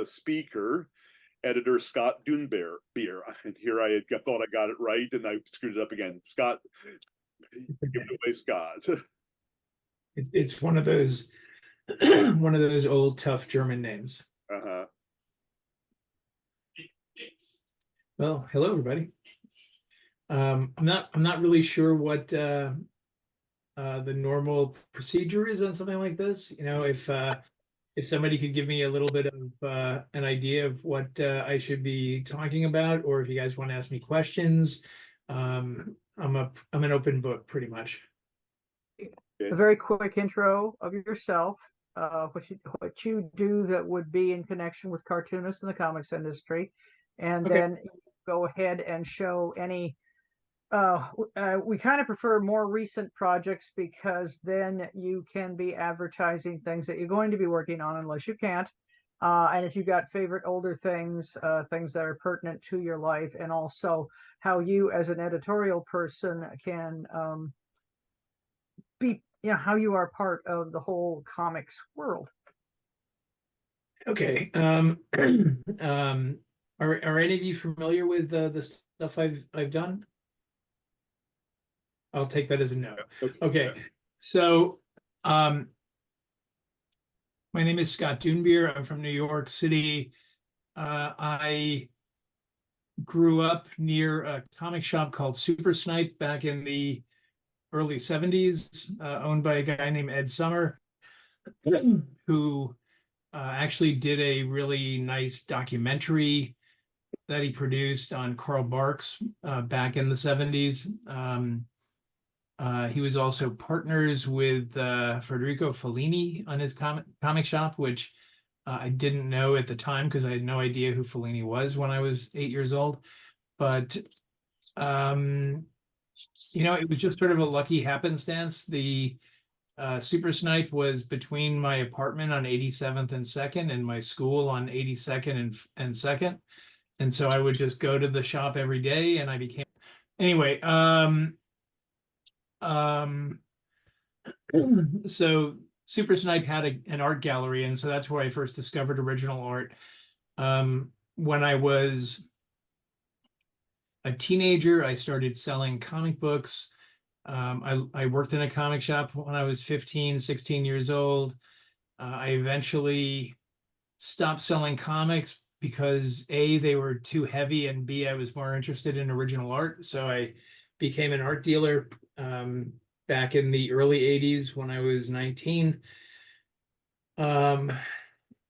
speaker, editor Scott Dunbier. And here I thought I got it right, and I screwed it up again. Scott, give it away, Scott. It's one of those one of those old tough German names. Uh-huh. Well, hello everybody. I'm not really sure what the normal procedure is on something like this. You know, if somebody could give me a little bit of an idea of what I should be talking about, or if you guys want to ask me questions, I'm an open book pretty much. A very quick intro of yourself, what you do that would be in connection with cartoonists in the comics industry, and Okay. then go ahead and show any. We kind of prefer more recent projects because then you can be advertising things that you're going to be working on, unless you can't. And if you've got favorite older things, things that are pertinent to your life, and also how you as an editorial person can be, how you are part of the whole comics world. Okay. Are any of you familiar with the stuff I've done? I'll take that as a no. Okay. So, my name is Scott Dunbier. I'm from New York City. I grew up near a comic shop called Super Snipe back in the early 70s, owned by a guy named Ed Summer, who actually did a really nice documentary that he produced on Karl Barks back in the 70s. He was also partners with Federico Fellini on his comic shop, which I didn't know at the time because I had no idea who Fellini was when I was 8 years old. But it was just sort of a lucky happenstance. The Super Snipe was between my apartment on 87th and 2nd and my school on 82nd and 2nd. And so I would just go to the shop every day, and I became anyway. So Super Snipe had an art gallery, and so that's where I first discovered original art. When I was a teenager, I started selling comic books. I worked in a comic shop when I was 15, 16 years old. I eventually stopped selling comics because A, they were too heavy, and B, I was more interested in original art. So I became an art dealer back in the early 80s when I was 19. And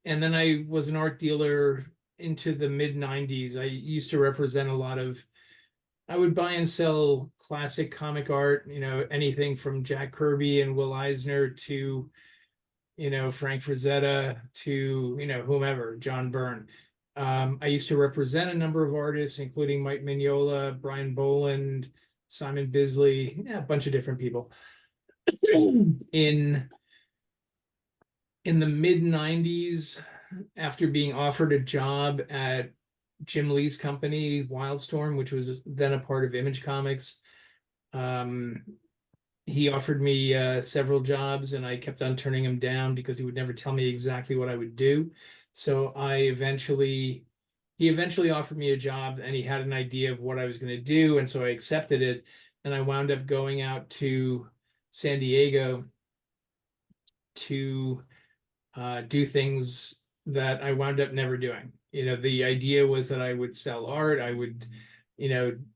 then I was an art dealer into the mid 90s. I used to represent I would buy and sell classic comic art, anything from Jack Kirby and Will Eisner to, Frank Frazetta to, whomever, John Byrne. I used to represent a number of artists, including Mike Mignola, Brian Boland, Simon Bisley, a bunch of different people. In the mid 90s, after being offered a job at Jim Lee's company, Wildstorm, which was then a part of Image Comics, he offered me several jobs, and I kept on turning him down because he would never tell me exactly what I would do. So he eventually offered me a job, and he had an idea of what I was going to do, and so I accepted it, and I wound up going out to San Diego to do things that I wound up never doing. The idea was that I would sell art, I would,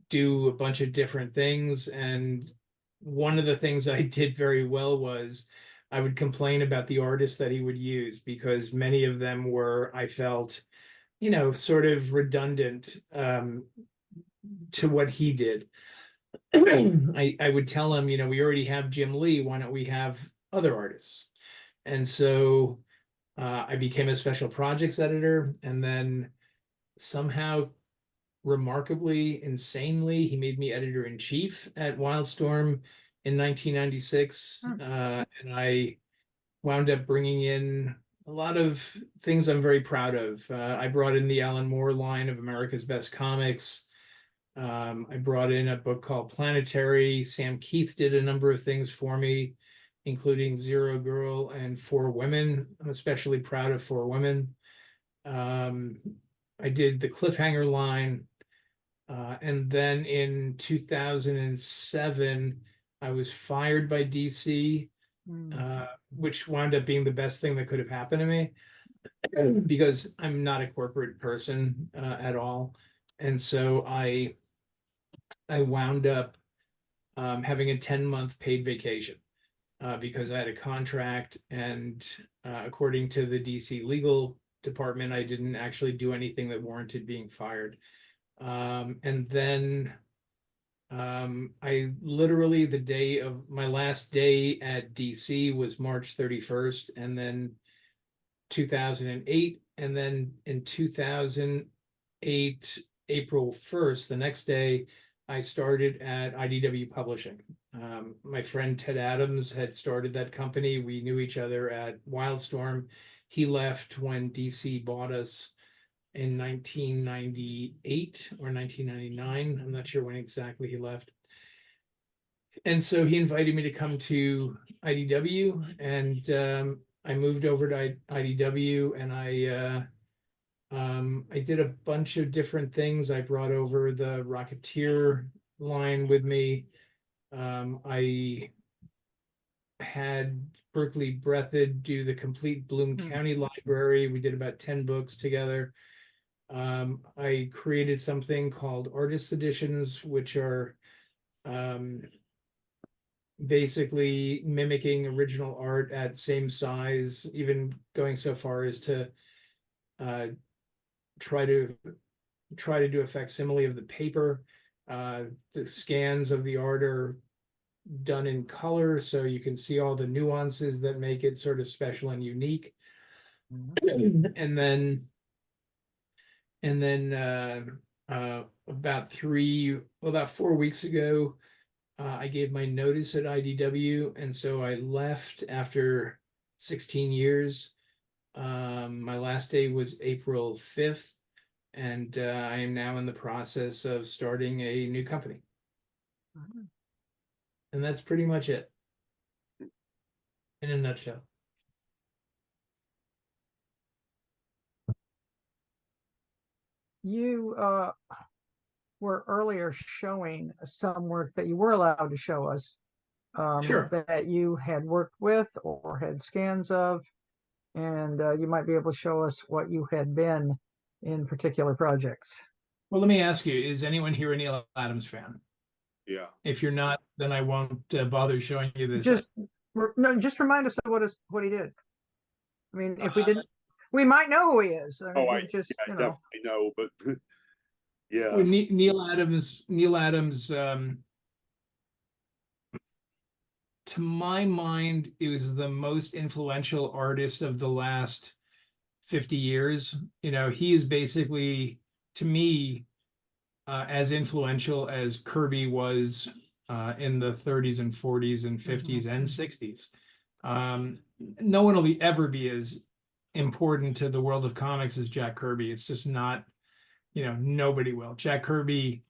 do a bunch of different things, and one of the things I did very well was I would complain about the artists that he would use, because many of them were, I felt, sort of redundant to what he did. I would tell him, we already have Jim Lee, why don't we have other artists? And so I became a special projects editor, and then somehow, remarkably, insanely, he made me editor-in-chief at Wildstorm in 1996. And I wound up bringing in a lot of things I'm very proud of. I brought in the Alan Moore line of America's Best Comics. I brought in a book called Planetary. Sam Keith did a number of things for me, including Zero Girl and Four Women. I'm especially proud of Four Women. I did the Cliffhanger line. And then in 2007, I was fired by DC, which wound up being the best thing that could have happened to me because I'm not a corporate person at all. And so I wound up having a 10-month paid vacation because I had a contract, and according to the DC legal department, I didn't actually do anything that warranted being fired. And then I literally, the day of my last day at DC was March 31st, and then 2008, and then in 2008, April 1st, the next day, I started at IDW Publishing. My friend Ted Adams had started that company. We knew each other at Wildstorm. He left when DC bought us in 1998 or 1999. I'm not sure when exactly he left. And so he invited me to come to IDW, and I moved over to IDW, and I did a bunch of different things. I brought over the Rocketeer line with me. I had Berkeley Breathed do the complete Bloom County library. We did about 10 books together. I created something called Artist Editions, which are basically mimicking original art at same size, even going so far as to try to do a facsimile of the paper. The scans of the art are done in color, so you can see all the nuances that make it sort of special and unique. And then about 4 weeks ago, I gave my notice at IDW, and so I left after 16 years. My last day was April 5th, and I am now in the process of starting a new company. And that's pretty much it, in a nutshell. You were earlier showing some work that you were allowed to show us, Sure. that you had worked with or had scans of, and you might be able to show us what you had been in particular projects. Well, let me ask you, is anyone here a Neil Adams fan? Yeah. If you're not, then I won't bother showing you this. Just remind us of what he did. I mean, if we didn't, we might know who he is. I mean, Definitely know, but yeah. Well, Neil Adams, to my mind, it was the most influential artist of the last 50 years. You know, he is basically, to me, as influential as Kirby was in the 30s and 40s and 50s and 60s. No one will ever be as important to the world of comics as Jack Kirby. It's just not, nobody will. Jack Kirby,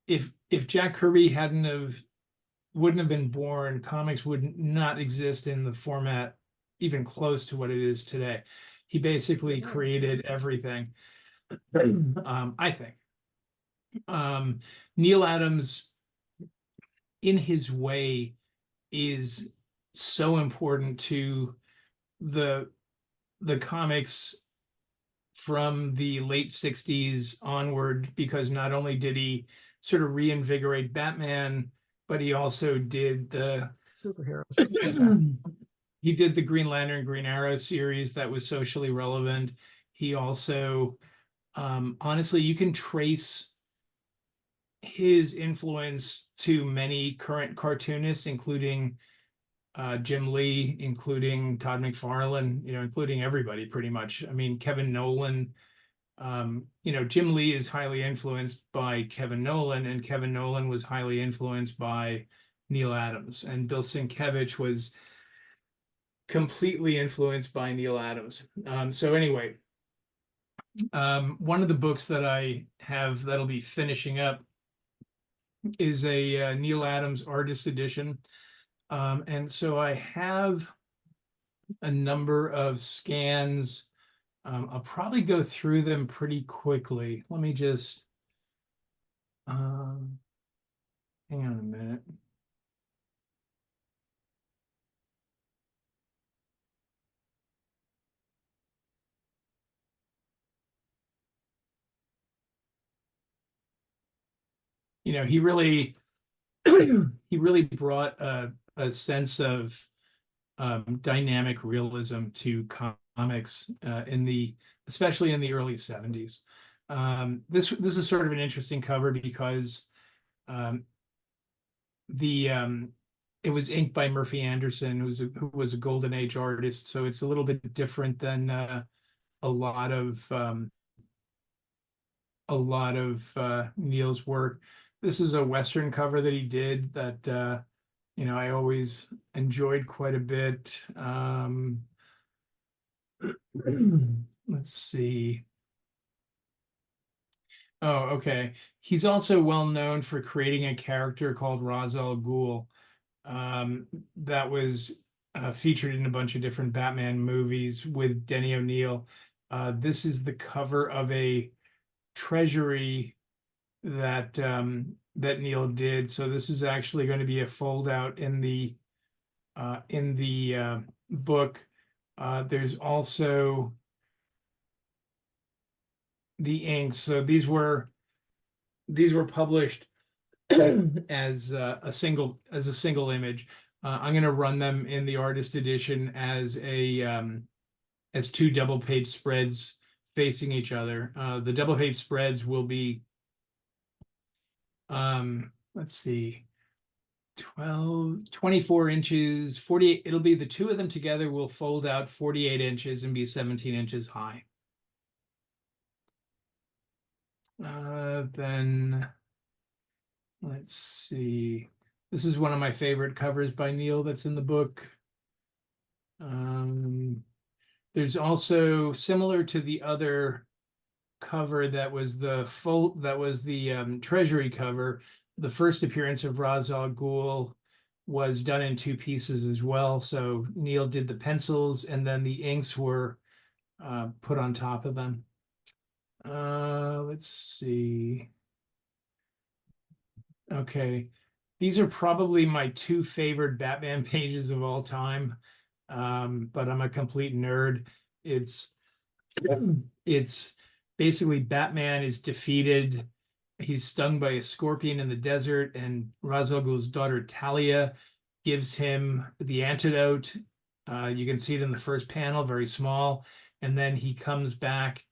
if Jack Kirby wouldn't have been born, comics would not exist in the format even close to what it is today. He basically created everything. I think. Neil Adams, in his way, is so important to the comics from the late 60s onward, because not only did he sort of reinvigorate Batman, but he also did the superheroes. He did the Green Lantern, Green Arrow series that was socially relevant. He also, honestly, you can trace his influence to many current cartoonists, including Jim Lee, including Todd McFarlane, including everybody pretty much. I mean, Kevin Nolan, Jim Lee is highly influenced by Kevin Nolan, and Kevin Nolan was highly influenced by Neil Adams, and Bill Sienkiewicz was completely influenced by Neil Adams. So anyway, one of the books that I have that'll be finishing up is a Neil Adams Artist Edition. And so I have a number of scans I'll probably go through them pretty quickly. Let me just hang on a minute. You know, he really he really brought a sense of dynamic realism to comics especially in the early 70s. This is sort of an interesting cover because um, it was inked by Murphy Anderson, who was a Golden Age artist, so it's a little bit different than a lot of Neil's work. This is a Western cover that he did that I always enjoyed quite a bit. Let's see. Oh, okay. He's also well known for creating a character called Ra's al Ghul, that was featured in a bunch of different Batman movies with Denny O'Neil. This is the cover of a treasury that Neil did. So this is actually going to be a fold out in the book. There's also the inks. So these were published as a single image. I'm going to run them in the artist edition as as two double page spreads facing each other. The double page spreads will be let's see, 24 inches, 48. It'll be the two of them together will fold out 48 inches and be 17 inches high. Then let's see. This is one of my favorite covers by Neil that's in the book. There's also, similar to the other cover that was the Treasury cover, the first appearance of Ra's al Ghul was done in two pieces as well. So Neil did the pencils and then the inks were put on top of them. Let's see. Okay. These are probably my two favorite Batman pages of all time. But I'm a complete nerd. It's basically Batman is defeated. He's stung by a scorpion in the desert, and Ra's al Ghul's daughter Talia gives him the antidote. You can see it in the first panel, very small, and then he comes back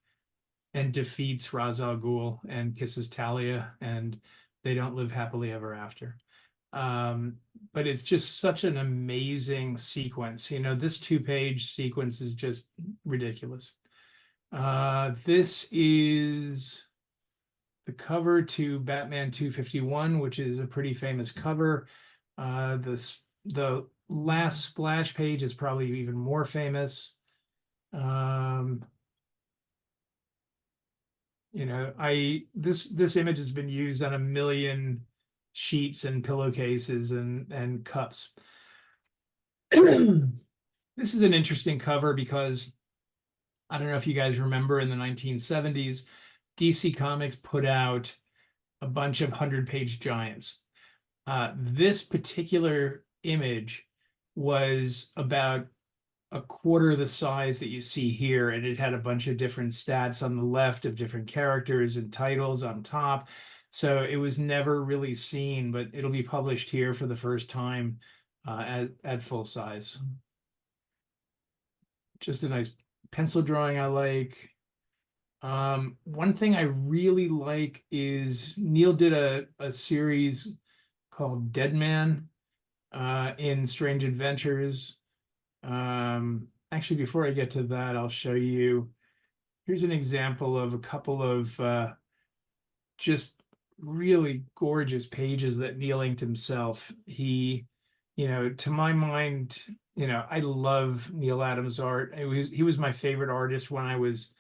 and defeats Ra's al Ghul and kisses Talia, and they don't live happily ever after. But it's just such an amazing sequence. You know, this 2-page sequence is just ridiculous. This is the cover to Batman 251, which is a pretty famous cover. The last splash page is probably even more famous. This image has been used on a million sheets and pillowcases and cups. This is an interesting cover because I don't know if you guys remember, in the 1970s, DC Comics put out a bunch of 100-page giants. This particular image was about a quarter the size that you see here, and it had a bunch of different stats on the left of different characters and titles on top. So it was never really seen, but it'll be published here for the first time at full size. Just a nice pencil drawing I like. One thing I really like is Neil did a series called Dead Man in Strange Adventures. Actually, before I get to that, I'll show you. Here's an example of a couple of just really gorgeous pages that Neil inked himself. He, to my mind, I love Neil Adams' art. He was my favorite artist when I was,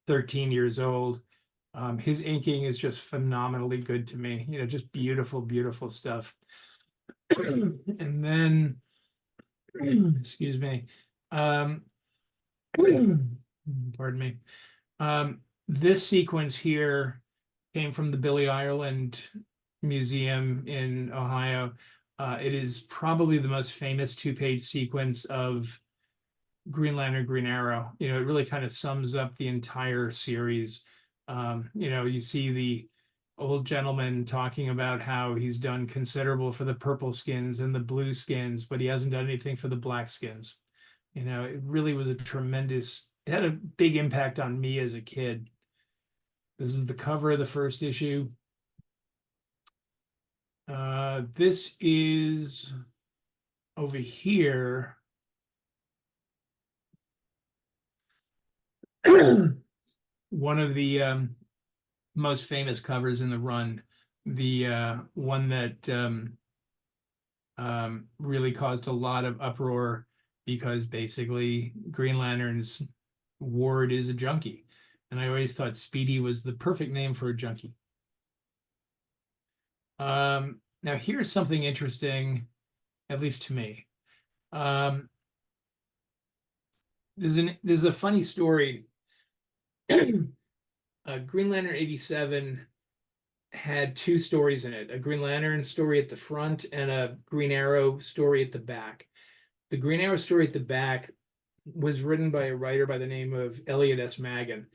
13 years old. His inking is just phenomenally good to me. Just beautiful, beautiful stuff. And then, excuse me. Pardon me. This sequence here came from the Billy Ireland Museum in Ohio. It is probably the most famous two-page sequence of Green Lantern, Green Arrow. You know, it really kind of sums up the entire series. You know, you see the old gentleman talking about how he's done considerable for the purple skins and the blue skins, but he hasn't done anything for the black skins. You know, it really was a tremendous, it had a big impact on me as a kid. This is the cover of the first issue. This is over here. One of the most famous covers in the run, the one that really caused a lot of uproar because basically Green Lantern's ward is a junkie. And I always thought Speedy was the perfect name for a junkie. Now here's something interesting, at least to me. There's a funny story. Green Lantern 87 had two stories in it, a Green Lantern story at the front and a Green Arrow story at the back. The Green Arrow story at the back was written by a writer by the name of Elliot S. Magan.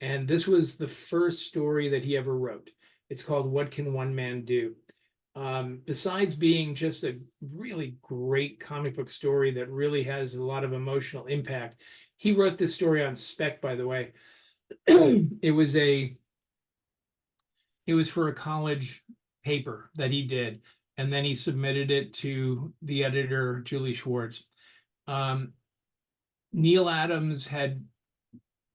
And this was the first story that he ever wrote. It's called What Can One Man Do? Besides being just a really great comic book story that really has a lot of emotional impact, he wrote this story on spec, by the way. It was for a college paper that he did, and then he submitted it to the editor, Julie Schwartz. Neil Adams had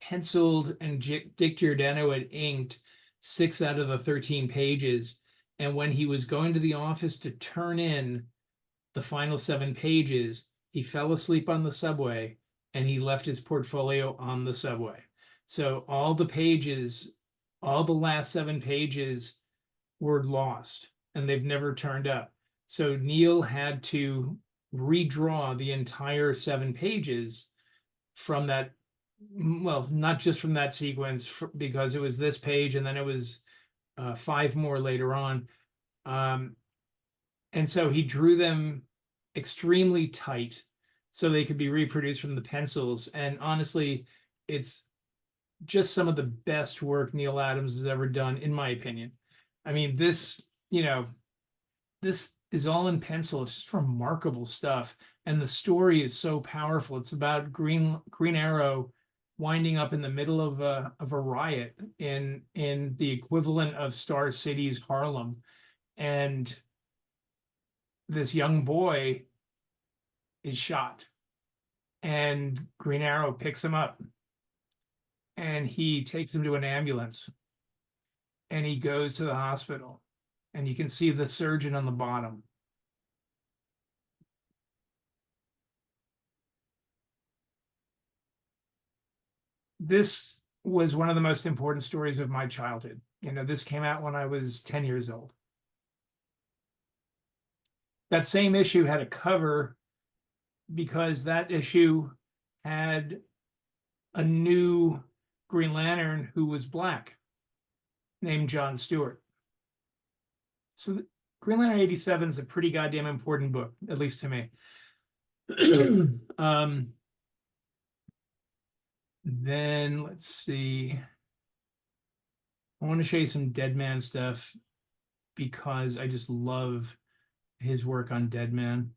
penciled and Dick Giordano had inked 6 out of the 13 pages. And when he was going to the office to turn in the final 7 pages, he fell asleep on the subway and he left his portfolio on the subway. So all the pages, all the last 7 pages were lost and they've never turned up. So Neil had to redraw the entire 7 pages from that, well, not just from that sequence, because it was this page and then it was 5 more later on. And so he drew them extremely tight so they could be reproduced from the pencils. And honestly, it's just some of the best work Neil Adams has ever done, in my opinion. I mean, this, you know, this is all in pencil. It's just remarkable stuff. And the story is so powerful. It's about Green Arrow winding up in the middle of a riot in the equivalent of Star City's Harlem. And this young boy is shot. And Green Arrow picks him up. And he takes him to an ambulance. And he goes to the hospital. And you can see the surgeon on the bottom. This was one of the most important stories of my childhood. You know, this came out when I was 10 years old. That same issue had a cover because that issue had a new Green Lantern who was black, named John Stewart. So Green Lantern 87 is a pretty goddamn important book, at least to me. Then let's see. I want to show you some Dead Man stuff because I just love his work on Dead Man.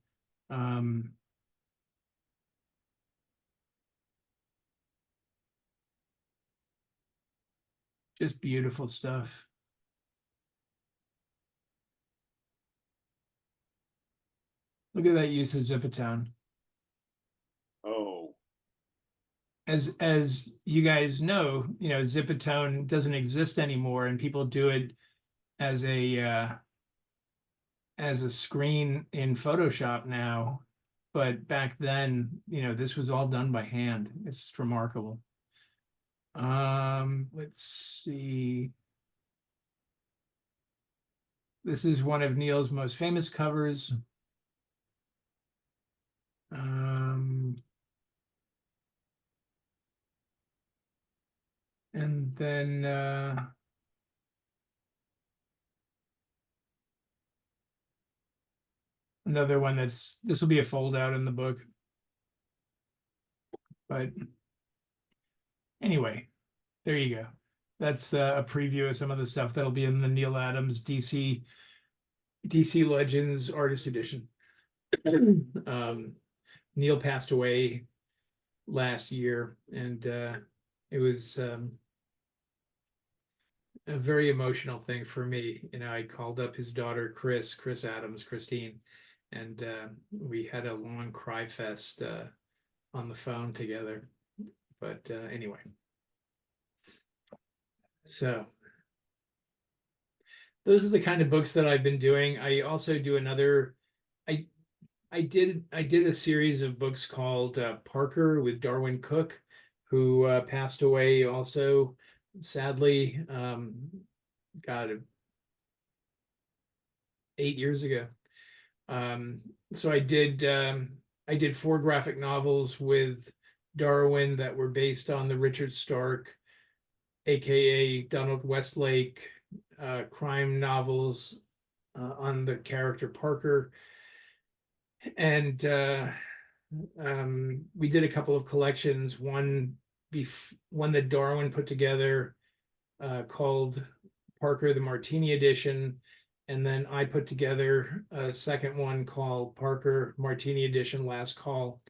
Just beautiful stuff. Look at that use of Zipatone. Oh, As you guys know, you know, Zipatone doesn't exist anymore, and people do it as a screen in Photoshop now. But back then, you know, this was all done by hand. It's just remarkable. Let's see. This is one of Neil's most famous covers. And then another one this will be a fold out in the book. But anyway, there you go. That's a preview of some of the stuff that'll be in the Neil Adams DC Legends Artist Edition. Neil passed away last year, and it was a very emotional thing for me. I called up his daughter, Chris Adams, Christine, and we had a long cry fest on the phone together. But anyway, so those are the kind of books that I've been doing. I also do another. I did a series of books called Parker with Darwin Cook, who passed away also, sadly, God, 8 years ago. So I did 4 graphic novels with Darwin that were based on the Richard Stark, aka Donald Westlake, crime novels on the character Parker. And we did a couple of collections, one that Darwin put together called Parker the Martini Edition, and then I put together a second one called Parker Martini Edition Last Call,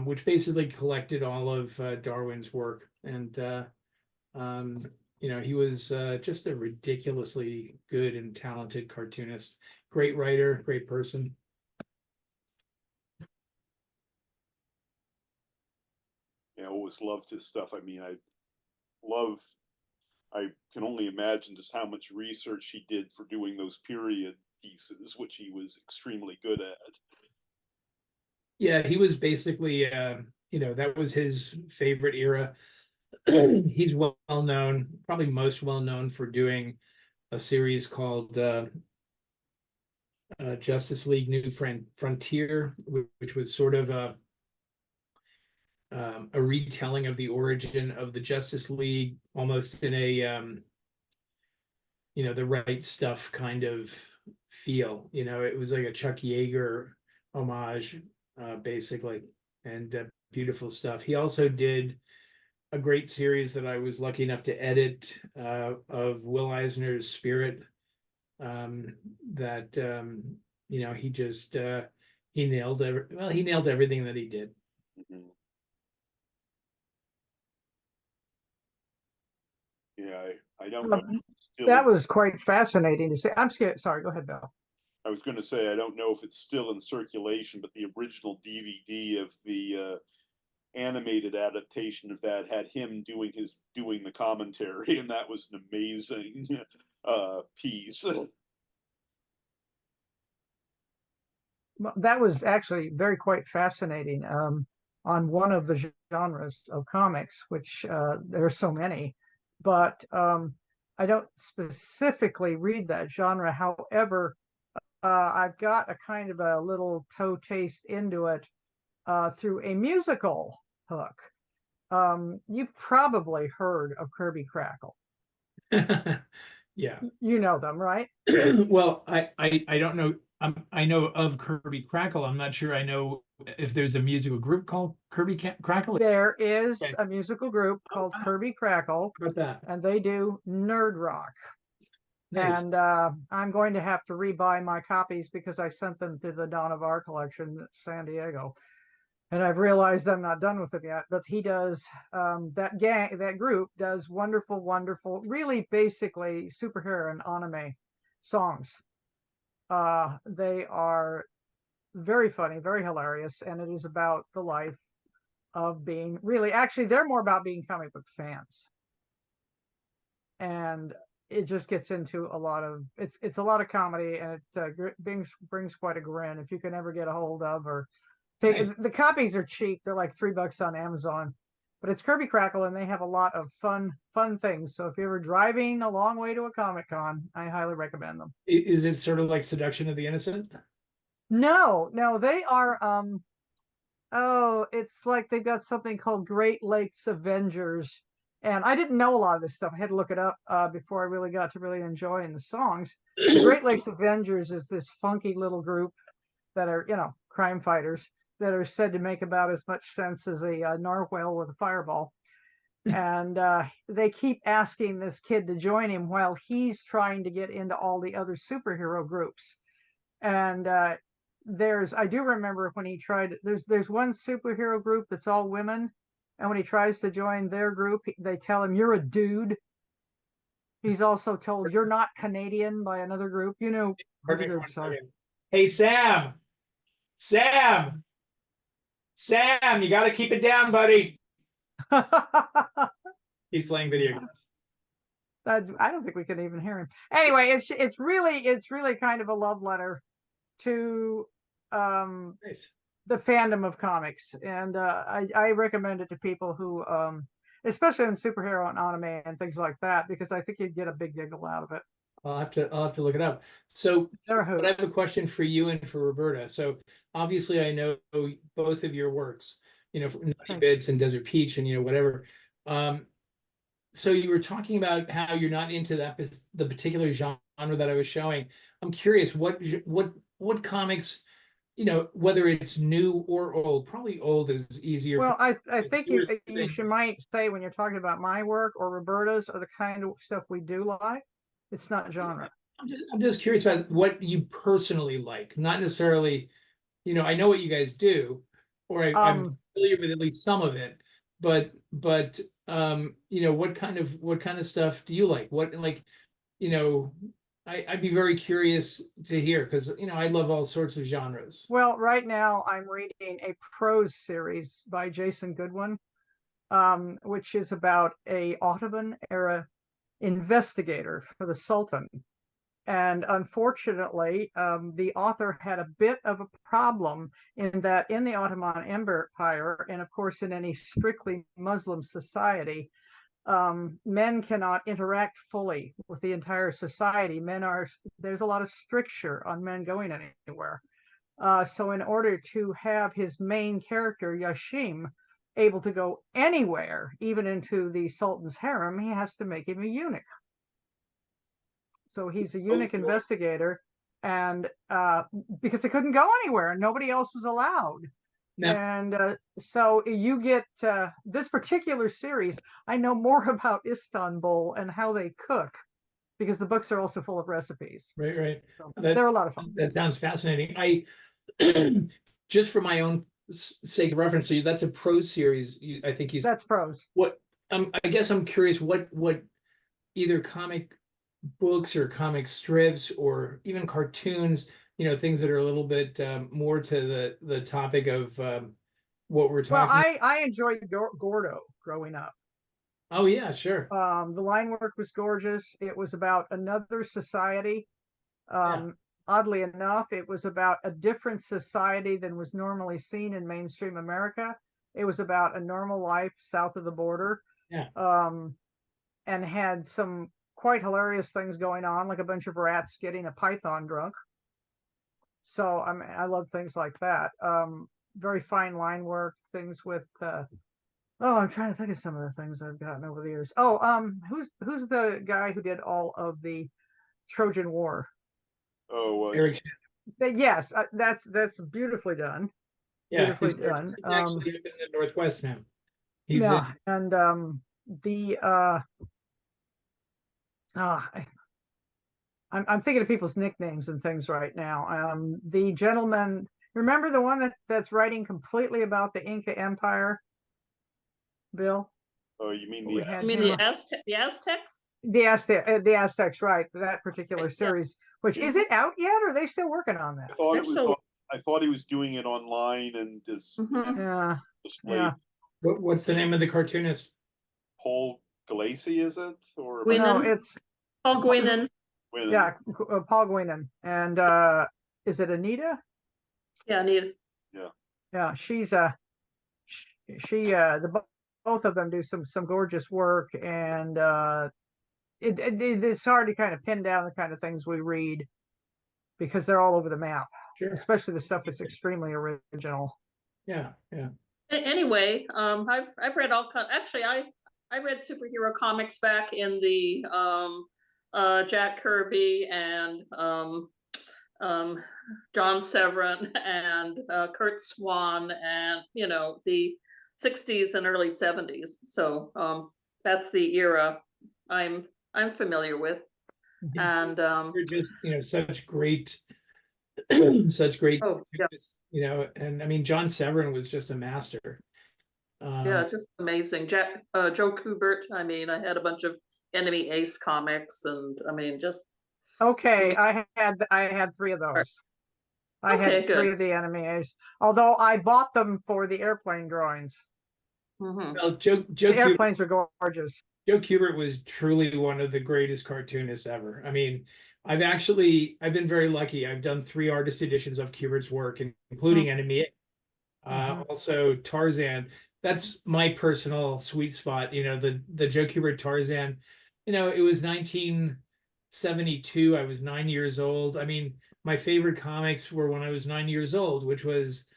which basically collected all of Darwin's work. And he was just a ridiculously good and talented cartoonist, great writer, great person. Yeah, I always loved his stuff. I mean, I can only imagine just how much research he did for doing those period pieces, which he was extremely good at. Yeah, he was basically, that was his favorite era. He's well known, probably most well known for doing a series called Justice League New Frontier, which was sort of a retelling of the origin of the Justice League, almost in a the Right Stuff kind of feel. It was like a Chuck Yeager homage, basically, and beautiful stuff. He also did a great series that I was lucky enough to edit of Will Eisner's Spirit. That he just he nailed everything that he did. Mm-hmm. Yeah, I don't know. That was quite fascinating to see. I'm scared. Sorry, go ahead, Bill. I was going to say, I don't know if it's still in circulation, but the original DVD of the animated adaptation of that had him doing the commentary, and that was an amazing piece. That was actually quite fascinating on one of the genres of comics, which there are so many, but I don't specifically read that genre. However, I've got a kind of a little toe taste into it through a musical hook. You've probably heard of Kirby Crackle. Yeah. You know them, right? Well, I don't know. I know of Kirby Crackle. I'm not sure I know if there's a musical group called Kirby Crackle. There is a musical group called Kirby Crackle, and they do nerd rock. Nice. And I'm going to have to rebuy my copies because I sent them to the Dawn of Our collection at San Diego. And I've realized I'm not done with it yet, but he does, that group does wonderful, really basically superhero and anime songs. They are very funny, very hilarious, and it is about the life of being they're more about being comic book fans. And it just gets into a lot of, it's a lot of comedy, and it brings quite a grin if you can ever get a hold of or nice. The copies are cheap. They're like $3 on Amazon, but it's Kirby Crackle, and they have a lot of fun things. So if you're ever driving a long way to a Comic-Con, I highly recommend them. Is it sort of like Seduction of the Innocent? No, they are it's like they've got something called Great Lakes Avengers, And I didn't know a lot of this stuff. I had to look it up before I really got to really enjoying the songs. The Great Lakes Avengers is this funky little group that are, crime fighters that are said to make about as much sense as a narwhal with a fireball. And they keep asking this kid to join him while he's trying to get into all the other superhero groups. And I do remember when he tried, there's one superhero group that's all women. And when he tries to join their group, they tell him, "You're a dude." He's also told, "You're not Canadian," by another group. Perfect for 1 second. Hey, Sam, Sam, you got to keep it down, buddy. He's playing video games. I don't think we can even hear him. Anyway, it's really kind of a love letter to Nice. the fandom of comics, and I recommend it to people who, especially in superhero and anime and things like that, because I think you'd get a big giggle out of it. I'll have to look it up. So, They're a but hoot. I have a question for you and for Roberta. So, obviously, I know both of your works. Naughty Bits and Desert Peach, and whatever. So you were talking about how you're not into the particular genre that I was showing. I'm curious, what comics, whether it's new or old. Probably old is easier. Well, I think you might say, when you're talking about my work or Roberta's or the kind of stuff we do like, it's not genre. I'm just curious about what you personally like, not necessarily. I know what you guys do, or I'm familiar with at least some of it, but what kind of stuff do you like? I'd be very curious to hear, because I love all sorts of genres. Well, right now I'm reading a prose series by Jason Goodwin, which is about a Ottoman era investigator for the Sultan. And unfortunately, the author had a bit of a problem in that in the Ottoman Empire, and of course in any strictly Muslim society, men cannot interact fully with the entire society. There's a lot of stricture on men going anywhere. So in order to have his main character, Yashim, able to go anywhere, even into the Sultan's harem, he has to make him a eunuch. So he's a eunuch investigator, and because he couldn't go anywhere and nobody else was allowed. No. And so you get this particular series. I know more about Istanbul and how they cook, because the books are also full of recipes. Right. So they're a lot of fun. That sounds fascinating. I just for my own sake of reference, so that's a prose series. I think that's prose. What I guess I'm curious what either comic books or comic strips or even cartoons, things that are a little bit more to the topic of what we're talking about. I enjoyed Gordo growing up. Oh yeah, sure. The line work was gorgeous. It was about another society. Oddly enough, it was about a different society than was normally seen in mainstream America. It was about a normal life south of the border. And had some quite hilarious things going on, like a bunch of rats getting a python drunk. So I love things like that. Very fine line work, things with I'm trying to think of some of the things I've gotten over the years. Who's the guy who did all of the Trojan War? Eric. Yes, that's beautifully done. Yeah, he's actually up in the Northwest now. And I'm thinking of people's nicknames and things right now. The gentleman, remember the one that's writing completely about the Inca Empire, Bill? Oh, you mean the Aztecs? The Aztecs, right? That particular series. Which is it out yet, or are they still working on that? I thought he was doing it online and just yeah. What's the name of the cartoonist? Paul Galassi, is it? Or no, it's Paul Guinan. Yeah, Paul Guinan. And is it Anita? Yeah, Anita. Yeah, she's both of them do some gorgeous work, and it's hard to kind of pin down the kind of things we read, because they're all over the map. Sure. Especially the stuff that's extremely original. Yeah. Anyway, I've read all kinds. Actually, I read superhero comics back in the Jack Kirby and John Severin and Kurt Swan and the 60s and early 70s. So that's the era I'm familiar with. And You're just such great such great oh yeah, and I mean John Severin was just a master. yeah, just amazing. Joe Kubert. I mean, I had a bunch of Enemy Ace comics, and I mean, just Okay, I had three of those. I Okay, had three good. of the Enemy Ace, although I bought them for the airplane drawings. Mhm. Well, The airplanes are gorgeous. Joe Kubert was truly one of the greatest cartoonists ever. I mean, I've been very lucky. I've done 3 artist editions of Kubert's work, including Enemy, also Tarzan. That's my personal sweet spot. The Joe Kubert Tarzan. It was 1972. I was 9 years old. I mean, my favorite comics were when I was 9 years old, which was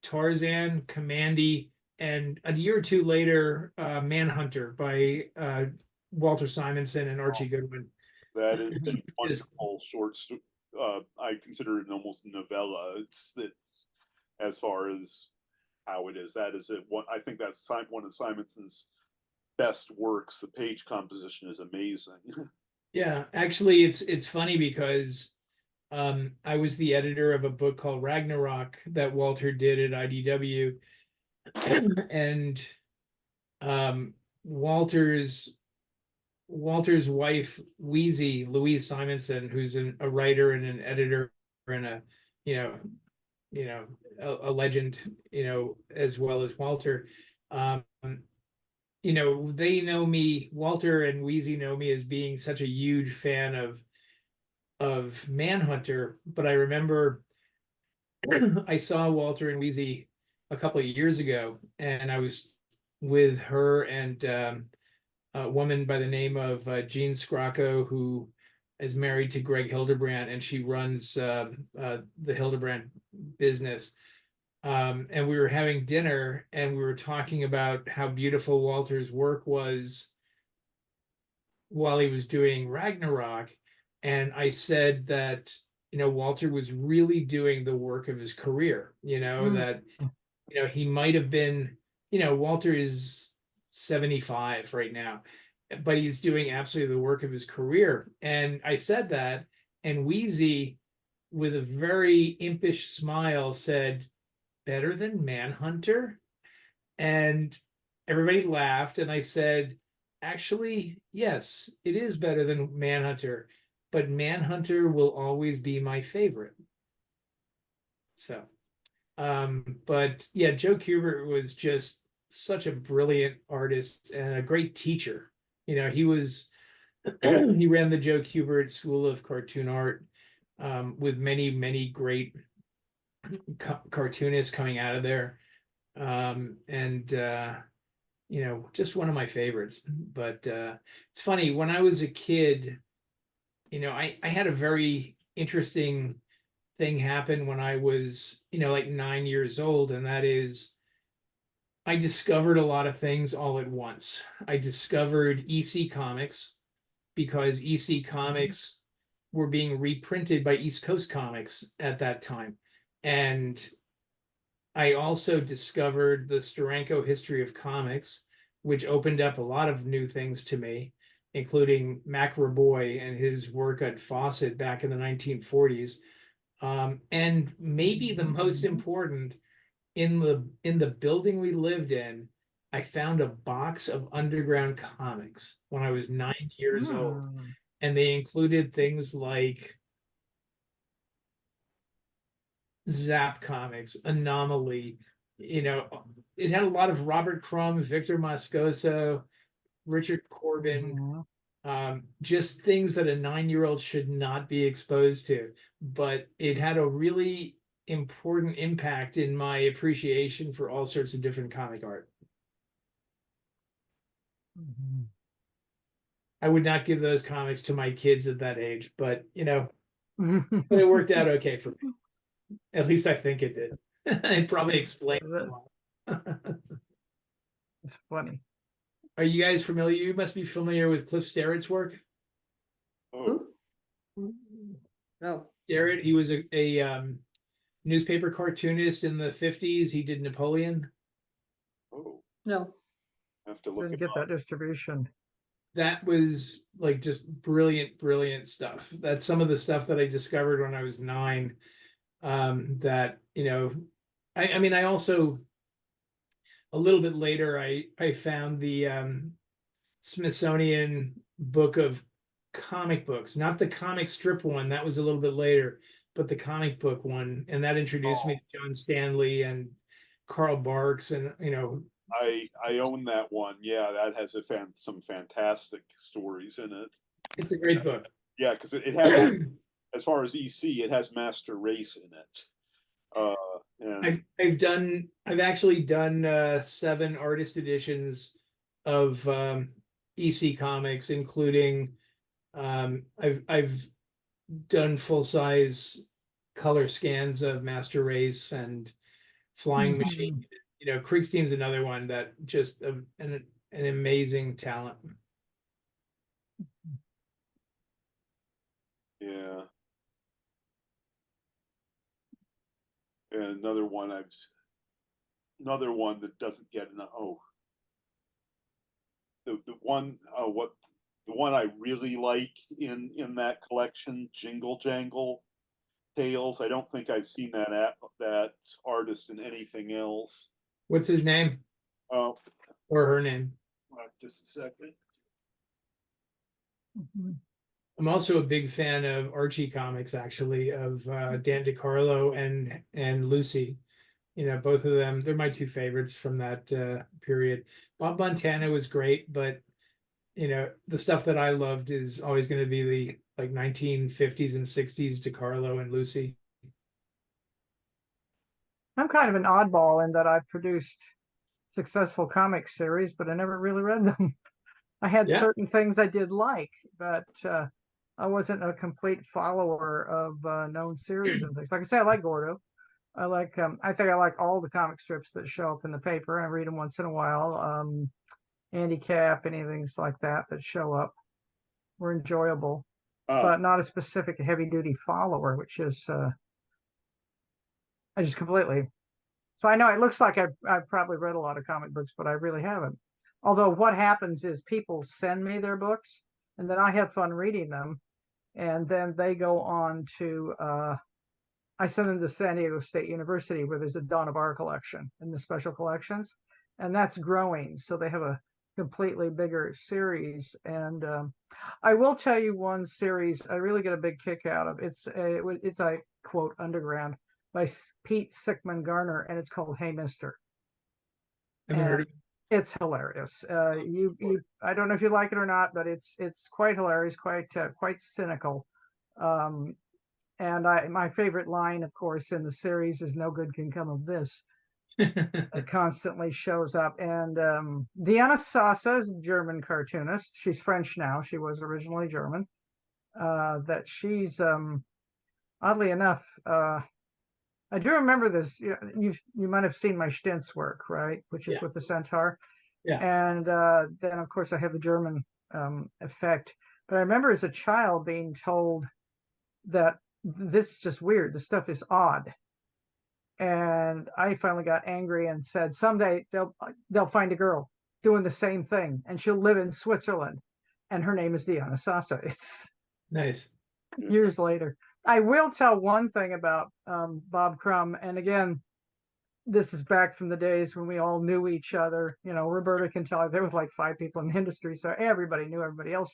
Tarzan, Commandy, and a year or two later, Manhunter by Walter Simonson and Archie Goodwin. That is a wonderful short story. I consider it almost a novella. It's as far as how it is. That is it. I think that's one of Simonson's best works. The page composition is amazing. Yeah, actually, it's funny because I was the editor of a book called Ragnarok that Walter did at IDW, and Walter's wife, Louise Simonson, who's a writer and an editor and a a legend, as well as Walter. They know me. Walter and Wheezy know me as being such a huge fan of Manhunter, but I remember I saw Walter and Wheezy a couple of years ago, and I was with her and a woman by the name of Jean Scrocco, who is married to Greg Hildebrandt, and she runs the Hildebrandt business. And we were having dinner, and we were talking about how beautiful Walter's work was while he was doing Ragnarok. And I said that, Walter was really doing the work of his career, that, he might have been, Walter is 75 right now, but he's doing absolutely the work of his career. And I said that, and Wheezy, with a very impish smile, said, "Better than Manhunter?" And everybody laughed, and I said, "Actually, yes, it is better than Manhunter, but Manhunter will always be my favorite." So, but yeah, Joe Kubert was just such a brilliant artist and a great teacher. He was he ran the Joe Kubert School of Cartoon Art, with many, many great cartoonists coming out of there. And just one of my favorites. But it's funny, when I was a kid, I had a very interesting thing happen when I was, like 9 years old, and that is I discovered a lot of things all at once. I discovered EC Comics because EC Comics were being reprinted by East Coast Comics at that time. And I also discovered the Steranko History of Comics, which opened up a lot of new things to me, including Mac Raboy and his work at Fawcett back in the 1940s. And maybe the most important, in the building we lived in, I found a box of underground comics when I was 9 years old, and they included things like Zap Comics, Anomaly. It had a lot of Robert Crumb, Victor Moscoso, Richard Corbin, just things that a 9-year-old should not be exposed to. But it had a really important impact in my appreciation for all sorts of different comic art. I would not give those comics to my kids at that age, but but it worked out okay for me. At least I think it did. It probably explained a lot. It's funny. Are you guys familiar? You must be familiar with Cliff Sterrett's work. Oh, Who? No. Sterrett, he was a newspaper cartoonist in the 50s. He did Napoleon. oh, No. I have to look Didn't it get up. that distribution. That was like just brilliant, brilliant stuff. That's some of the stuff that I discovered when I was 9. That, you know, I mean, I also a little bit later I found the Smithsonian book of comic books, not the comic strip one, that was a little bit later, but the comic book one, and that introduced me to John Stanley and Carl Barks, and you know, I own that one. Yeah, that has some fantastic stories in it. it's a great book. Yeah, because it has, as far as EC, it has Master Race in it. And I've actually done 7 artist editions of EC comics, including I've done full-size color scans of Master Race and Flying Mhm. Machine. You know, Kriegstein's another one that just an amazing talent. yeah, and another one that doesn't get enough. Oh, the one the one I really like in that collection, Jingle Jangle Tales. I don't think I've seen that artist in anything else. What's his name Oh, or her name? just a second. Mhm. I'm also a big fan of Archie comics, actually, of Dan DeCarlo and Lucy. You know, both of them, they're my 2 favorites from that period. Bob Montana was great, but you know, the stuff that I loved is always going to be the like 1950s and 60s DeCarlo and Lucy. I'm kind of an oddball in that I've produced successful comic series, but I never really read them. I had Yeah. certain things I did like, but I wasn't a complete follower of known series and things. Like I say, I like Gordo. I think I like all the comic strips that show up in the paper. I read them once in a while. Andy Cap, anything like that show up were enjoyable, but not a specific heavy duty follower, which is I just completely. So I know it looks like I've probably read a lot of comic books, but I really haven't. Although what happens is people send me their books, and then I have fun reading them, and then they go on to I send them to San Diego State University, where there's a Dawn of Our collection in the special collections, and that's growing. So they have a completely bigger series. And I will tell you one series I really get a big kick out of. It's a quote underground by Pete Sickman Garner, and it's called Hey Mister. I haven't heard And of it's hilarious. I don't know if you like it or not, but it's quite hilarious, quite cynical. And my favorite line, of course, in the series is "No good can come of this." it. It constantly shows up. And Diana Sasa is a German cartoonist. She's French now. She was originally German. That she's oddly enough, I do remember this. You might have seen my Stintz work, right? Which is Yeah. with the Centaur. Yeah. And then, of course, I have the German effect. But I remember as a child being told that this is just weird. This stuff is odd. And I finally got angry and said, someday they'll find a girl doing the same thing, and she'll live in Switzerland, and her name is Diana Sasa. It's Nice. years later. I will tell one thing about Bob Crumb, and again, this is back from the days when we all knew each other. You know, Roberta can tell you there was like 5 people in the industry, so everybody knew everybody else.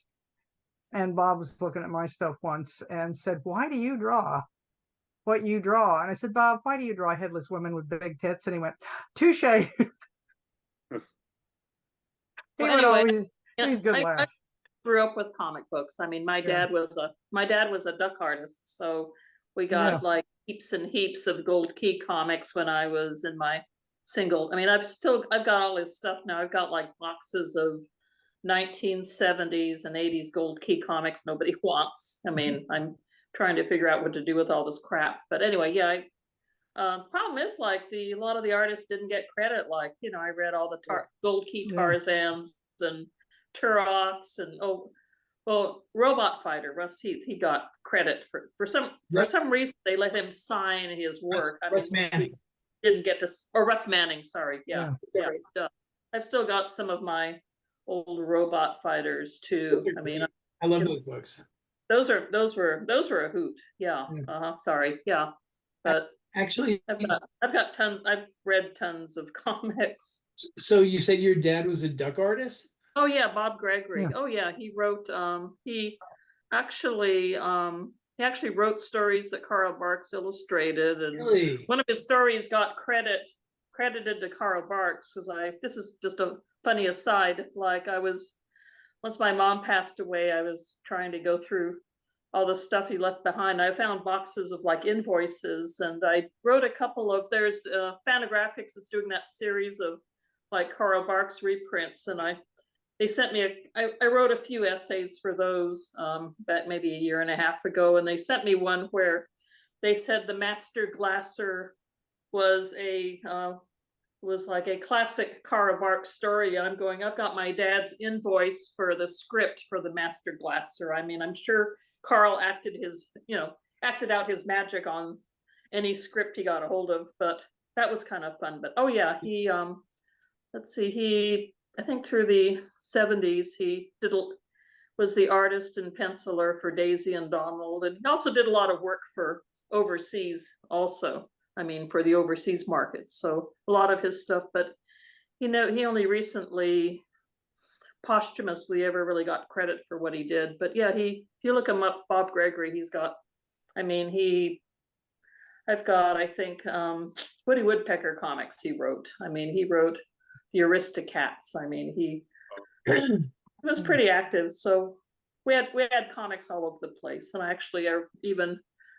And Bob was looking at my stuff once and said, "Why do you draw what you draw?" And I said, "Bob, why do you draw headless women with big tits?" And he went, "Touche." He Well, would anyway, always, yeah, he's good I laugh. grew up with comic books. I mean, my Yeah. dad was a duck artist, so we got Yeah. like heaps and heaps of Gold Key comics when I was in my single. I mean, I've got all this stuff now. I've got like boxes of 1970s and 80s Gold Key comics nobody wants. I mean, I'm trying to figure out what to do with all this crap. But anyway, yeah. Problem is, like a lot of the artists didn't get credit. Like, you know, I read all the Gold Key Yeah. Tarzans and Turoks and well, Robot Fighter, Russ Heath, he got credit for some reason they let him sign his work. Russ Manning. Didn't get to, or Russ Manning, sorry, yeah. Yeah. I've still got some of my old Robot Fighters too. I mean, I love those books. those were a hoot. Yeah. Sorry. Yeah. But actually, I've got tons. I've read tons of comics. So you said your dad was a duck artist? Oh yeah, Bob Gregory. Yeah. Oh yeah, he wrote. He actually wrote stories that Carl Barks illustrated, and Really? one of his stories got credited to Carl Barks because this is just a funny aside. Like once my mom passed away, I was trying to go through all the stuff he left behind. I found boxes of like invoices, and I wrote a couple of, there's Fantagraphics is doing that series of like Carl Barks reprints, and they sent me I wrote a few essays for those that maybe a year and a half ago, and they sent me one where they said the Master Glasser was like a classic Carl Barks story, and I'm going, I've got my dad's invoice for the script for the Master Glasser. I mean, I'm sure Carl acted out his magic on any script he got a hold of, but that was kind of fun. But oh yeah, he let's see, I think through the 70s he was the artist and penciler for Daisy and Donald, and he also did a lot of work for overseas also. I mean, for the overseas markets. So a lot of his stuff, but he only recently posthumously ever really got credit for what he did. But yeah, if you look him up, Bob Gregory, I've got, I think, Woody Woodpecker comics he wrote. I mean, he wrote the Aristocats. I mean, he was pretty active. So we had comics all over the place. And I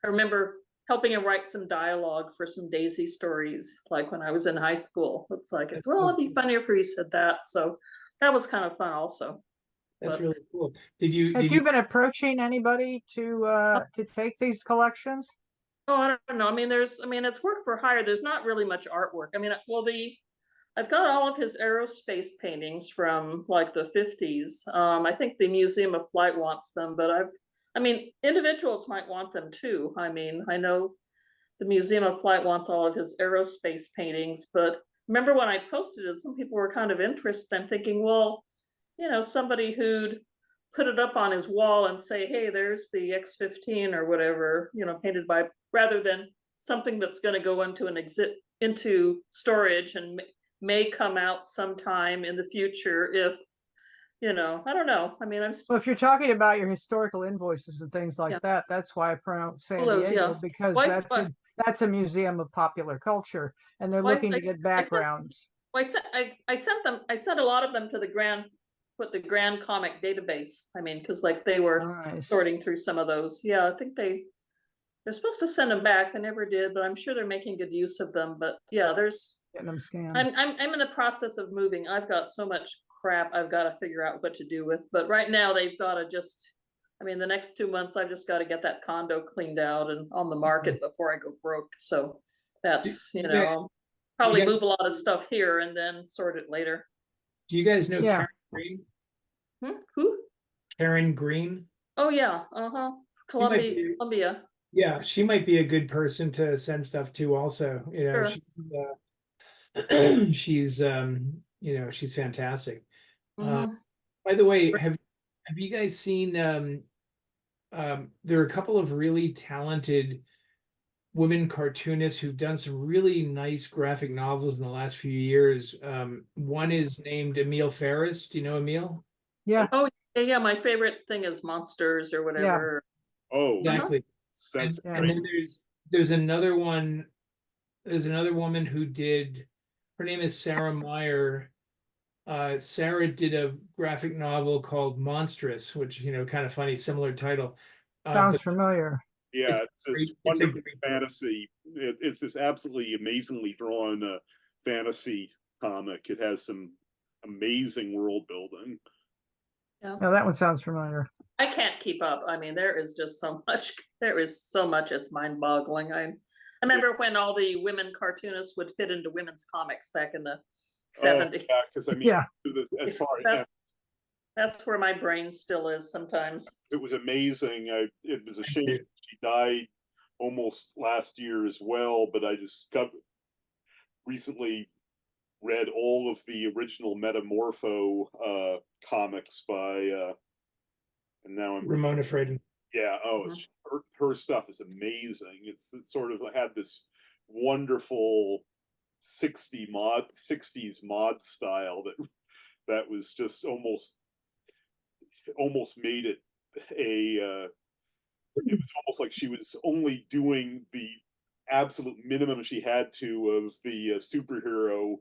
remember helping him write some dialogue for some Daisy stories, like when I was in high school. It'd be funnier if he said that. So that was kind of fun also. That's really cool. Have you been approaching anybody to take these collections? Oh, I don't know. I mean, it's work for hire. There's not really much artwork. I mean, I've got all of his aerospace paintings from like the 50s. I think the Museum of Flight wants them, but individuals might want them too. I mean, I know the Museum of Flight wants all of his aerospace paintings, but remember when I posted it, some people were kind of interested. I'm thinking, well, somebody who'd put it up on his wall and say, hey, there's the X-15 or whatever, painted by, rather than something that's going to go into storage and may come out sometime in the future if, I don't know. I mean, well, if you're talking about your historical invoices and things like that, that's why I pronounce San Diego, because that's a museum of popular culture, and they're looking to get backgrounds. I sent a lot of them to the Grand Comic database. I mean, because they were sorting through some of those. Yeah, I think they're supposed to send them back. They never did, but I'm sure they're making good use of them. But yeah, getting them scanned. I'm in the process of moving. I've got so much crap I've got to figure out what to do with. But right now they've got to the next 2 months I've just got to get that condo cleaned out and on the market before I go broke. So that's, probably move a lot of stuff here and then sort it later. Do you guys know Karen Green? Who? Karen Green? Oh yeah. Columbia. Yeah, she might be a good person to send stuff to also. Sure. She's she's fantastic. Mm-hmm. By the way, have you guys seen there are a couple of really talented women cartoonists who've done some really nice graphic novels in the last few years. One is named Emile Ferris. Do you know Emile? Yeah. Oh yeah, my favorite thing is Monsters or whatever. Yeah. Oh, exactly. That's and then there's another one. There's another woman who did. Her name is Sarah Meyer. Sarah did a graphic novel called Monstrous, which kind of funny, similar title. Sounds familiar. Yeah, it's this wonderful fantasy. It's this absolutely amazingly drawn fantasy comic. It has some amazing world building. Yeah. No, that one sounds familiar. I can't keep up. I mean, there is just so much. There is so much. It's mind-boggling. I remember when all the women cartoonists would fit into women's comics back in the 70s. Yeah, because as far as That's where my brain still is sometimes. It was amazing. It was a shame too. she died almost last year as well, but I recently read all of the original Metamorpho comics by and now I'm Ramona Fradon. yeah, oh, it's her stuff is amazing. It's sort of had this wonderful 60s mod style that was just almost made it a it was almost like she was only doing the absolute minimum she had to of the superhero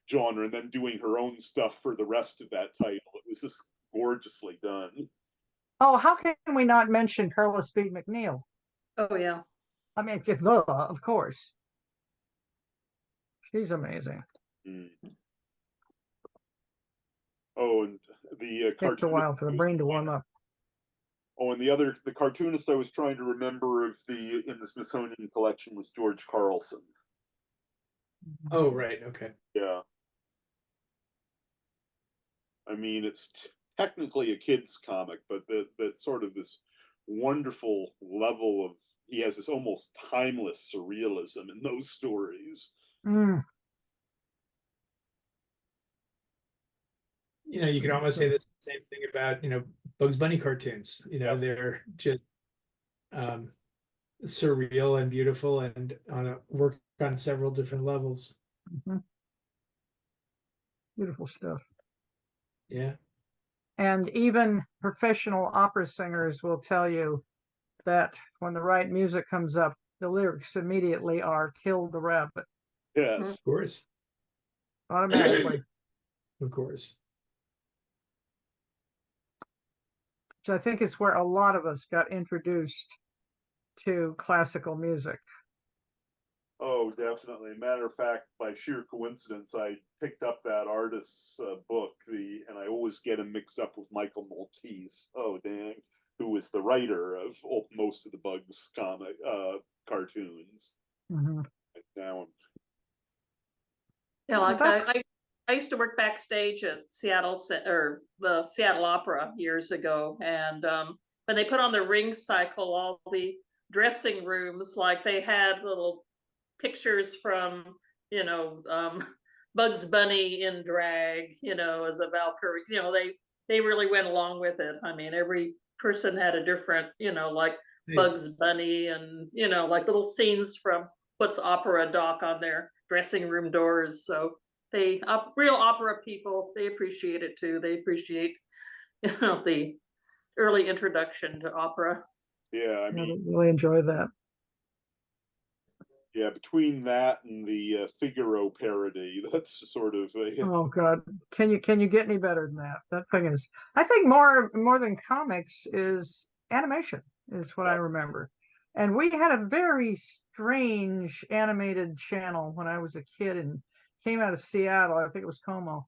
genre, and then doing her own stuff for the rest of that title. It was just gorgeously done. Oh, how can we not mention Carla Speed McNeil? Oh yeah. I mean, just, of course. She's amazing. Mm. Oh, and the Takes a while for the brain to warm up. Oh, and the cartoonist I was trying to remember in the Smithsonian collection was George Carlson. Oh, right. Okay. Yeah. I mean, it's technically a kid's comic, but that sort of this wonderful level of, he has this almost timeless surrealism in those stories. Mm. You know, you could almost say the same thing about, Bugs Bunny cartoons. Yes. They're just surreal and beautiful and work on several different levels. Mm-hmm. Beautiful stuff. Yeah. And even professional opera singers will tell you that when the right music comes up, the lyrics immediately are "kill the rabbit." Yes. Of course. Automatically. Of course. Which I think is where a lot of us got introduced to classical music. Oh, definitely. Matter of fact, by sheer coincidence, I picked up that artist's book, and I always get him mixed up with Michael Maltese. Oh, dang. Who was the writer of most of the Bugs cartoons. Mm-hmm. Now Yeah, like That's... I used to work backstage at the Seattle Opera years ago, and when they put on the ring cycle, all the dressing rooms, like they had little pictures from Bugs Bunny in drag, as a Valkyrie. They really went along with it. I mean, every person had a different, like Nice. Bugs Bunny, and like little scenes from what's opera doc on their dressing room doors. So they real opera people, they appreciate it too. They appreciate the early introduction to opera. yeah, I mean, really enjoy that. Yeah, between that and the Figaro parody, that's sort of Oh God, can you get any better than that? That thing is, I think more than comics is animation is what I remember. And we had a very strange animated channel when I was a kid and came out of Seattle. I think it was Como.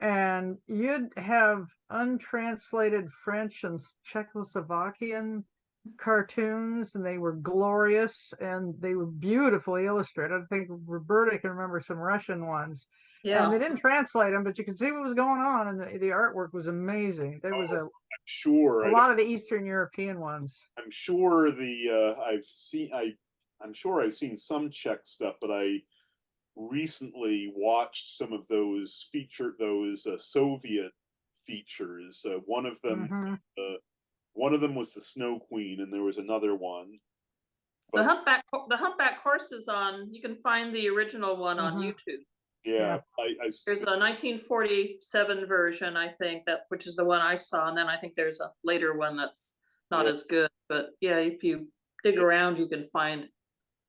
And you'd have untranslated French and Czechoslovakian cartoons, and they were glorious and they were beautifully illustrated. I think Roberta can remember some Russian ones. Yeah. And they didn't translate them, but you could see what was going on, and the artwork was amazing. There was a lot of the Eastern European ones. I'm sure I'm sure I've seen some Czech stuff, but I recently watched some of those Soviet features. One of them was the Snow Queen, and there was another one. The Humpback Horse is on. You can find the original one on YouTube. Yeah, there's a 1947 version, I think, which is the one I saw, and then I think there's a later one that's not as good. But yeah, if you dig around, you can find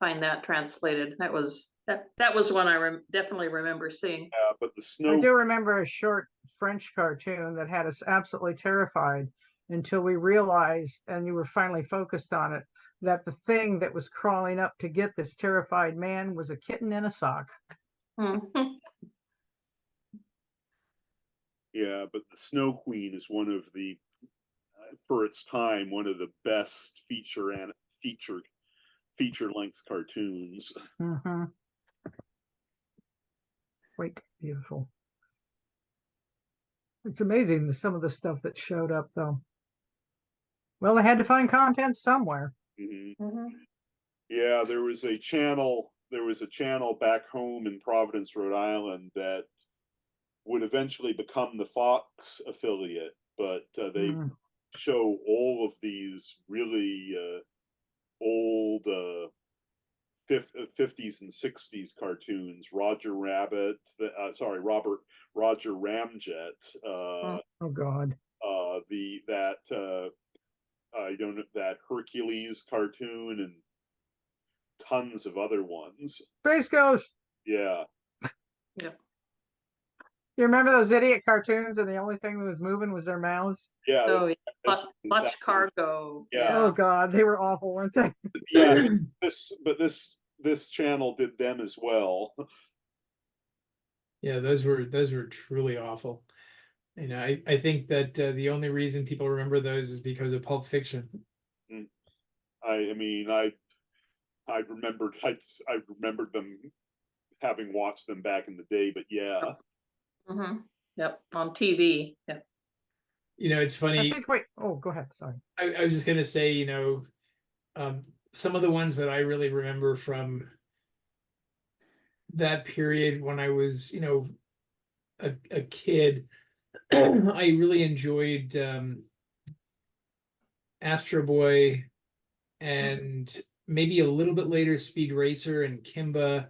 that translated. That was one I definitely remember seeing. Yeah, but I do remember a short French cartoon that had us absolutely terrified until we realized, and you were finally focused on it, that the thing that was crawling up to get this terrified man was a kitten in a sock. Yeah, but the Snow Queen is one of the, for its time, one of the best feature length cartoons. Quite beautiful. It's amazing some of the stuff that showed up though. Well, they had to find content somewhere. Mhm. Mhm. Yeah, there was a channel. There was a channel back home in Providence, Rhode Island, that would eventually become the Fox affiliate, but they Mm. show all of these really old 50s and 60s cartoons. Roger Rabbit, sorry, Roger Ramjet, Oh God. I don't know, that Hercules cartoon, and tons of other ones. Space Ghost. Yeah. You remember those idiot cartoons and the only thing that was moving was their mouths? Yeah. Oh, yeah. this- Much that- cargo. Yeah. Oh God, they were awful, weren't they? Yeah. This channel did them as well. Yeah, those were truly awful. You know, I think that the only reason people remember those is because of Pulp Fiction. I mean, I remembered them, having watched them back in the day, but yeah. Hmm. Yep, on TV. Yeah. You know, it's I funny. think. Wait. Oh, go ahead. Sorry. I was just gonna say, you know, some of the ones that I really remember from that period when I was, you know, a kid, I really enjoyed Astro Boy, and maybe a little bit later Speed Racer and Kimba.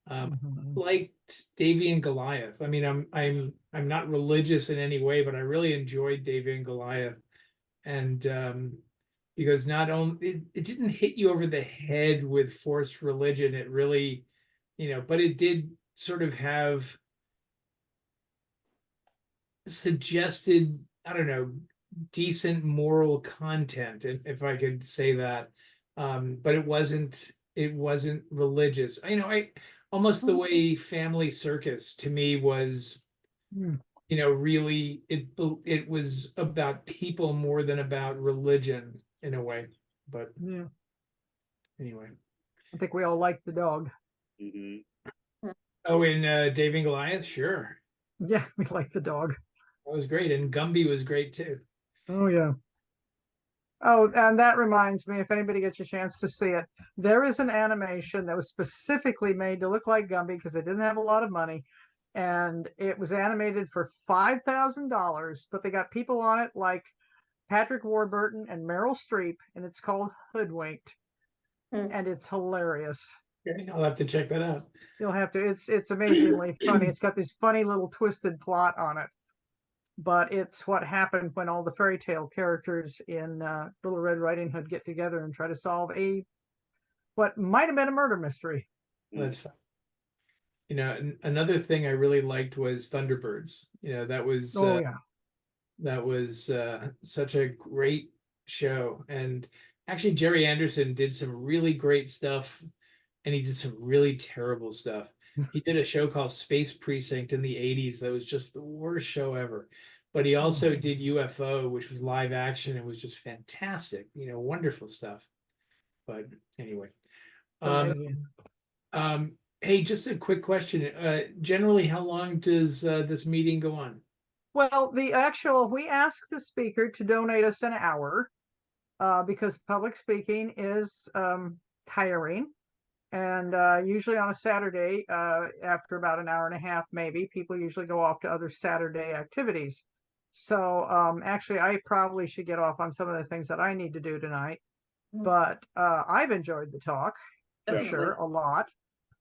Mhm. Liked Davy and Goliath. I mean, I'm not religious in any way, but I really enjoyed Davy and Goliath, and because not only it didn't hit you over the head with forced religion, it really, you know, but it did sort of have suggested, I don't know, decent moral content, if I could say that. But it wasn't religious. You know, I almost the way Family Circus to me was, Mm. you know, really it was about people more than about religion in a way. But Yeah. anyway. I think we all liked the dog. Hmm. Oh, and Dave and Goliath, sure. Yeah, we liked the dog. That was great. And Gumby was great too. Oh yeah. Oh, and that reminds me, if anybody gets a chance to see it, there is an animation that was specifically made to look like Gumby because they didn't have a lot of money. And it was animated for $5,000, but they got people on it like Patrick Warburton and Meryl Streep, and it's called Hoodwinked. Hmm. And it's hilarious. Okay, I'll have to check that out. You'll have to, it's amazingly funny. It's got this funny little twisted plot on it. But it's what happened when all the fairy tale characters in Little Red Riding Hood get together and try to solve what might have been a murder mystery. That's fun. You know, another thing I really liked was Thunderbirds. You know, that was such a great show. And actually, Jerry Anderson did some really great stuff, and he did some really terrible stuff. He did a show called Space Precinct in the 80s that was just the worst show ever. But he also did UFO, which was live action. It was just fantastic, you know, wonderful stuff. But anyway. Hey, just a quick question. Generally, how long does this meeting go on? Well, we ask the speaker to donate us an hour because public speaking is tiring. And usually on a Saturday, after about an hour and a half, maybe, people usually go off to other Saturday activities. So actually, I probably should get off on some of the things that I need to do tonight. But I've enjoyed the talk, for Definitely. sure, a lot.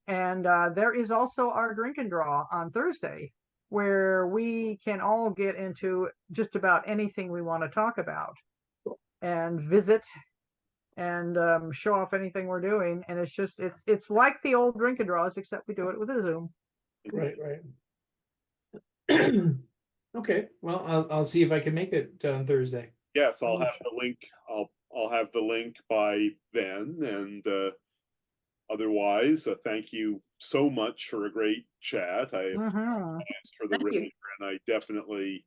And there is also our drink and draw on Thursday, where we can all get into just about anything we want to talk about and visit and show off anything we're doing. And it's like the old drink and draws, except we do it with a Zoom. Right. Okay, well, I'll see if I can make it on Thursday. Yes, I'll have the link. I'll have the link by then, and otherwise, thank you so much for a great chat. I apologize for the Thank you. ringer, and I definitely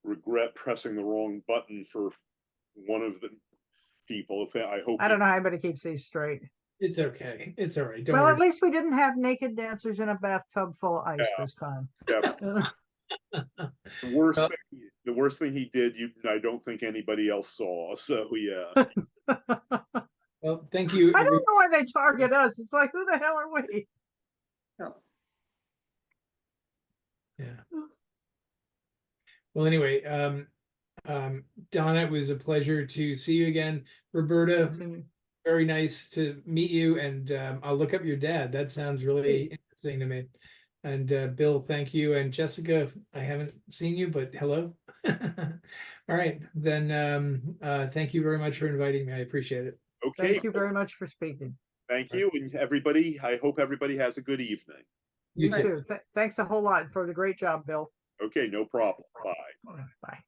regret pressing the wrong button for one of the people. I hope. I don't know how anybody keeps these straight. It's okay. It's all right. Don't Well, worry. at least we didn't have naked dancers in a bathtub full of ice Yeah. this time. Yeah. The worst thing he did, I don't think anybody else saw. So yeah. Well, thank you. I don't know why they target us. It's like, who the hell are we? Oh, Yeah. Well, anyway, Donna, it was a pleasure to see you again. Roberta, very nice to meet you, and I'll look up your dad. That sounds really interesting to me. And Bill, thank you. And Jessica, I haven't seen you, but hello. All right, then thank you very much for inviting me. I appreciate it. Okay. Thank you very much for speaking. Thank you, and everybody. I hope everybody has a good evening. You You too. too. Thanks a whole lot for the great job, Bill. Okay, no problem. Bye. Bye.